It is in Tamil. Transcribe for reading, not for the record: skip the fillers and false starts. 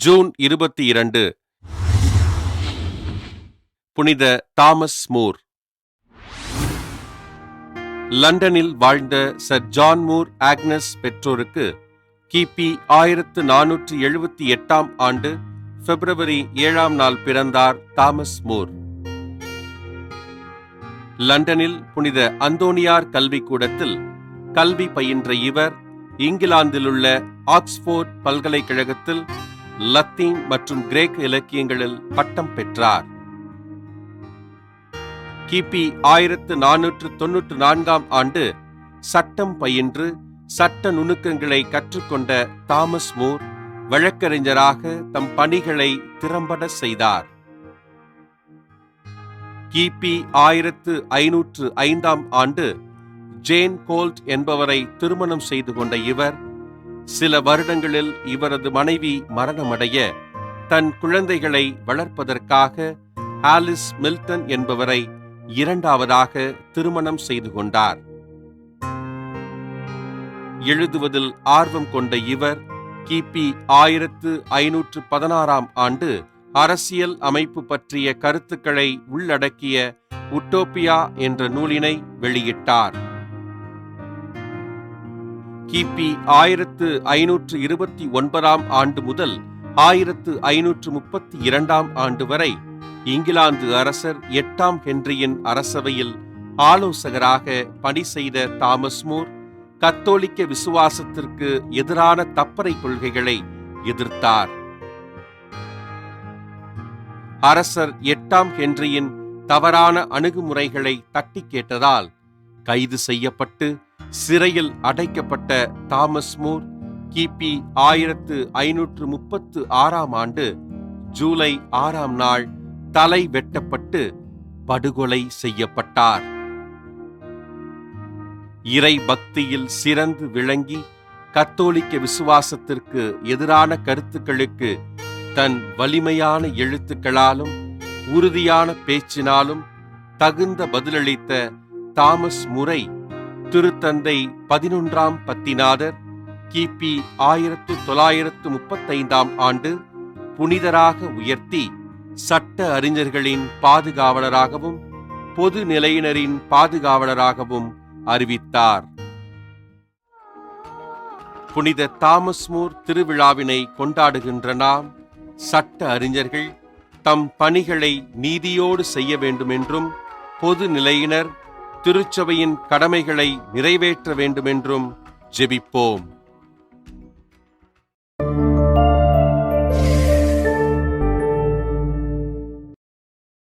ஜூன் 22 புனித தாமஸ் மூர். லண்டனில் வாழ்ந்த சர் ஜான் மூர் ஆக்னஸ் பெற்றோருக்கு கிபி 1478 ஆண்டு பிப்ரவரி 7 நாள் பிறந்தார் தாமஸ் மூர். லண்டனில் புனித அந்தோனியார் கல்விக்கூடத்தில் கல்வி பயின்ற இவர் இங்கிலாந்திலுள்ள ஆக்ஸ்போர்ட் பல்கலைக்கழகத்தில் லத்தீன் மற்றும் கிரேக்க இலக்கியங்களில் பட்டம் பெற்றார். கிபி 1494 ஆண்டு சட்டம் பயின்று சட்ட நுணுக்கங்களை கற்றுக்கொண்ட தாமஸ் மூர் வழக்கறிஞராக தம் பணிகளை திறம்பட செய்தார். கிபி 1505 ஆண்டு ஜேன் கோல்ட் என்பவரை திருமணம் செய்து கொண்ட இவர் சில வருடங்களில் இவரது மனைவி மரணமடைய தன் குழந்தைகளை வளர்ப்பதற்காக ஆலிஸ் மில்டன் என்பவரை இரண்டாவதாக திருமணம் செய்து கொண்டார். எழுதுவதில் ஆர்வம் கொண்ட இவர் கிபி 1516 ஆண்டு அரசியல் அமைப்பு பற்றிய கருத்துக்களை உள்ளடக்கிய உட்டோப்பியா என்ற நூலினை வெளியிட்டார். கிபி 1529 ஆண்டு முதல் 1532 ஆண்டு வரை இங்கிலாந்து அரசர் 8 ஹென்ரியின் அரசவையில் ஆலோசகராக பணி செய்த தாமஸ் மூர் கத்தோலிக்க விசுவாசத்திற்கு எதிரான தப்பறை கொள்கைகளை எதிர்த்தார். அரசர் 8 ஹென்ரியின் தவறான அணுகுமுறைகளை தட்டி கேட்டதால் கைது செய்யப்பட்டு சிறையில் அடைக்கப்பட்ட தாமஸ் மூர் கிபி 1536 ஆண்டு ஜூலை 6 நாள் தலை வெட்டப்பட்டு படுகொலை செய்யப்பட்டார். இறை பக்தியில் சிறந்து விளங்கி கத்தோலிக்க விசுவாசத்திற்கு எதிரான கருத்துக்களுக்கு தன் வலிமையான எழுத்துக்களாலும் உறுதியான பேச்சினாலும் தகுந்த பதிலளித்த தாமஸ் மூரை திருத்தந்தை 11 பத்திநாதர் கிபி 1935 ஆண்டு புனிதராக உயர்த்தி சட்ட அறிஞர்களின் பாதுகாவலராகவும் பொது நிலையினரின் பாதுகாவலராகவும் அறிவித்தார். புனித தாமஸ் மூர் திருவிழாவினை கொண்டாடுகின்ற நாம் சட்ட அறிஞர்கள் தம் பணிகளை நீதியோடு செய்ய வேண்டும் என்றும் பொது நிலையினர் திருச்சபையின் கடமைகளை நிறைவேற்ற வேண்டுமென்றும் ஜெபிப்போம்.